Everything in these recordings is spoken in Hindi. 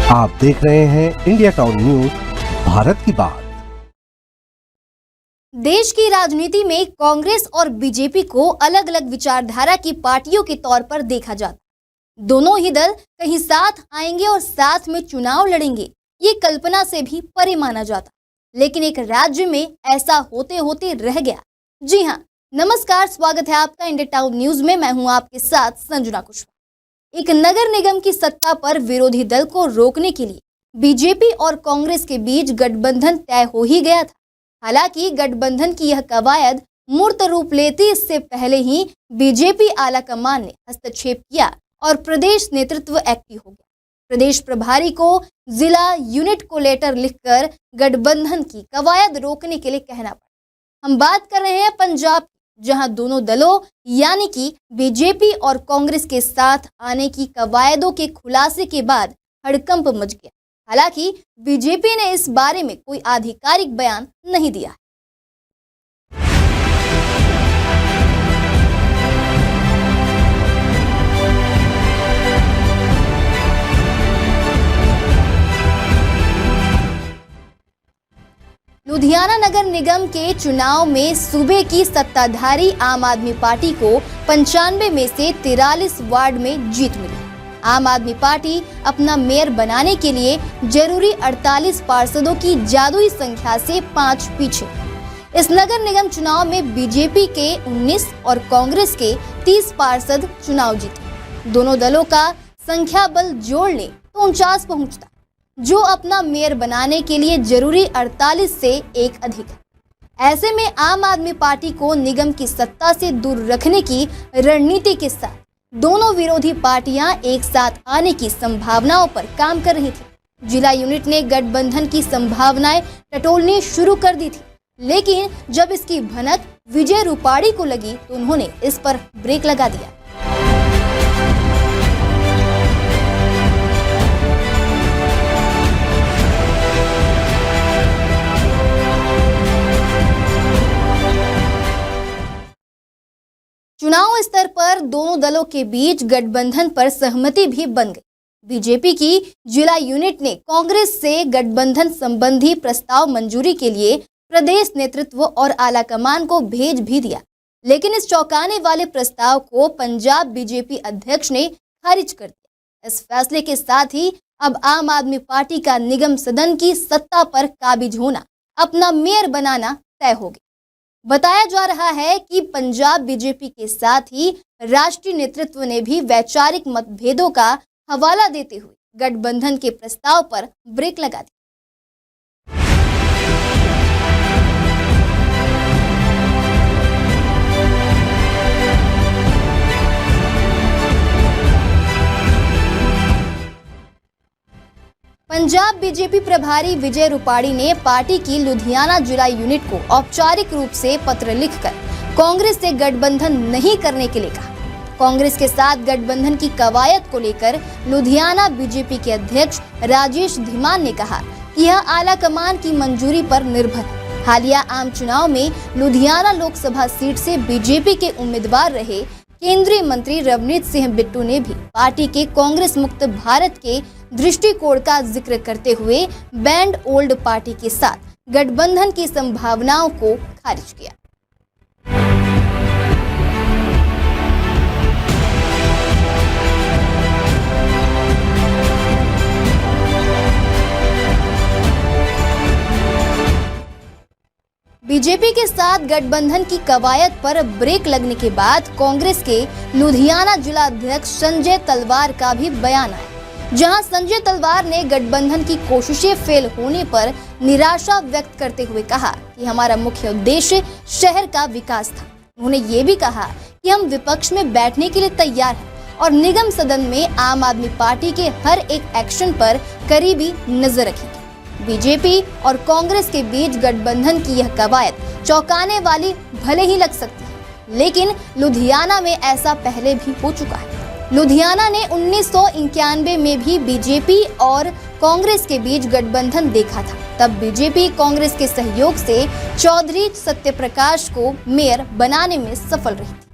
आप देख रहे हैं इंडिया टाउन न्यूज, भारत की बात। देश की राजनीति में कांग्रेस और बीजेपी को अलग अलग विचारधारा की पार्टियों के तौर पर देखा जाता। दोनों ही दल कहीं साथ आएंगे और साथ में चुनाव लड़ेंगे, ये कल्पना से भी परे माना जाता। लेकिन एक राज्य में ऐसा होते होते रह गया। जी हाँ, नमस्कार, स्वागत है आपका इंडिया टाउन न्यूज में। मैं हूं आपके साथ संजना कुशवाहा। एक नगर निगम की सत्ता पर विरोधी दल को रोकने के लिए बीजेपी और कांग्रेस के बीच गठबंधन तय हो ही गया था। हालांकि गठबंधन की यह कवायद मूर्त रूप लेती इससे पहले ही बीजेपी आला कमान ने हस्तक्षेप किया और प्रदेश नेतृत्व एक्टिव हो गया। प्रदेश प्रभारी को जिला यूनिट को लेटर लिखकर गठबंधन की कवायद रोकने के लिए कहना पड़ा। हम बात कर रहे हैं पंजाब, जहां दोनों दलों यानी कि बीजेपी और कांग्रेस के साथ आने की कवायदों के खुलासे के बाद हड़कंप मच गया। हालांकि बीजेपी ने इस बारे में कोई आधिकारिक बयान नहीं दिया। लुधियाना नगर निगम के चुनाव में सूबे की सत्ताधारी आम आदमी पार्टी को 95 में से 43 वार्ड में जीत मिली। आम आदमी पार्टी अपना मेयर बनाने के लिए जरूरी 48 पार्षदों की जादुई संख्या से 5 पीछे। इस नगर निगम चुनाव में बीजेपी के 19 और कांग्रेस के 30 पार्षद चुनाव जीते। दोनों दलों का संख्या बल जोड़ ले तो 49 पहुंचता, जो अपना मेयर बनाने के लिए जरूरी 48 से एक अधिक है। ऐसे में आम आदमी पार्टी को निगम की सत्ता से दूर रखने की रणनीति के साथ दोनों विरोधी पार्टियां एक साथ आने की संभावनाओं पर काम कर रही थी। जिला यूनिट ने गठबंधन की संभावनाएं टटोलनी शुरू कर दी थी, लेकिन जब इसकी भनक विजय रूपाणी को लगी तो उन्होंने इस पर ब्रेक लगा दिया। चुनाव स्तर पर दोनों दलों के बीच गठबंधन पर सहमति भी बन गई। बीजेपी की जिला यूनिट ने कांग्रेस से गठबंधन संबंधी प्रस्ताव मंजूरी के लिए प्रदेश नेतृत्व और आला कमान को भेज भी दिया, लेकिन इस चौंकाने वाले प्रस्ताव को पंजाब बीजेपी अध्यक्ष ने खारिज कर दिया। इस फैसले के साथ ही अब आम आदमी पार्टी का निगम सदन की सत्ता पर काबिज होना, अपना मेयर बनाना तय हो गया। बताया जा रहा है कि पंजाब बीजेपी के साथ ही राष्ट्रीय नेतृत्व ने भी वैचारिक मतभेदों का हवाला देते हुए गठबंधन के प्रस्ताव पर ब्रेक लगा दी। पंजाब बीजेपी प्रभारी विजय रूपाणी ने पार्टी की लुधियाना जिला यूनिट को औपचारिक रूप से पत्र लिखकर कांग्रेस से गठबंधन नहीं करने के लिए कहा। कांग्रेस के साथ गठबंधन की कवायद को लेकर लुधियाना बीजेपी के अध्यक्ष राजेश धीमान ने कहा कि यह आला कमान की मंजूरी पर निर्भर है। हालिया आम चुनाव में लुधियाना लोकसभा सीट से बीजेपी के उम्मीदवार रहे केंद्रीय मंत्री रवनीत सिंह बिट्टू ने भी पार्टी के कांग्रेस मुक्त भारत के दृष्टिकोण का जिक्र करते हुए बैंड ओल्ड पार्टी के साथ गठबंधन की संभावनाओं को खारिज किया। बीजेपी के साथ गठबंधन की कवायद पर ब्रेक लगने के बाद कांग्रेस के लुधियाना जिला अध्यक्ष संजय तलवार का भी बयान आया, जहां संजय तलवार ने गठबंधन की कोशिशें फेल होने पर निराशा व्यक्त करते हुए कहा कि हमारा मुख्य उद्देश्य शहर का विकास था। उन्होंने ये भी कहा कि हम विपक्ष में बैठने के लिए तैयार हैं और निगम सदन में आम आदमी पार्टी के हर एक एक्शन पर करीबी नजर रखेंगे। बीजेपी और कांग्रेस के बीच गठबंधन की यह कवायद चौंकाने वाली भले ही लग सकती है, लेकिन लुधियाना में ऐसा पहले भी हो चुका है। लुधियाना ने 1991 में भी बीजेपी और कांग्रेस के बीच गठबंधन देखा था। तब बीजेपी कांग्रेस के सहयोग से चौधरी सत्यप्रकाश को मेयर बनाने में सफल रही थी।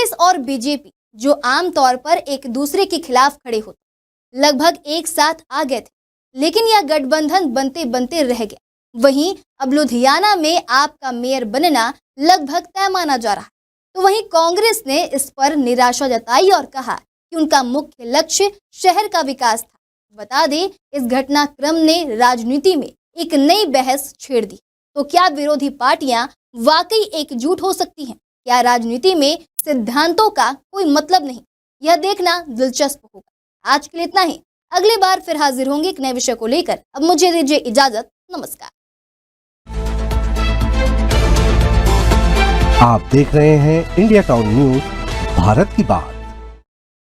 कांग्रेस और बीजेपी जो आमतौर पर एक दूसरे के खिलाफ खड़े होते लगभग एक साथ आ गए थे, लेकिन यह गठबंधन बनते बनते रह गया। वहीं अब लुधियाना में आपका मेयर बनना लगभग तय माना जा रहा है। तो वहीं कांग्रेस ने इस पर निराशा जताई और कहा कि उनका मुख्य लक्ष्य शहर का विकास था। बता दें, इस घटनाक्रम ने राजनीति में एक नई बहस छेड़ दी। तो क्या विरोधी पार्टियां वाकई एकजुट हो सकती हैं? क्या राजनीति में सिद्धांतों का कोई मतलब नहीं? यह देखना दिलचस्प होगा। आज के लिए इतना ही। अगली बार फिर हाजिर होंगे एक नए विषय को लेकर। अब मुझे दीजिए इजाजत। नमस्कार। आप देख रहे हैं इंडिया टाउन न्यूज, भारत की बात।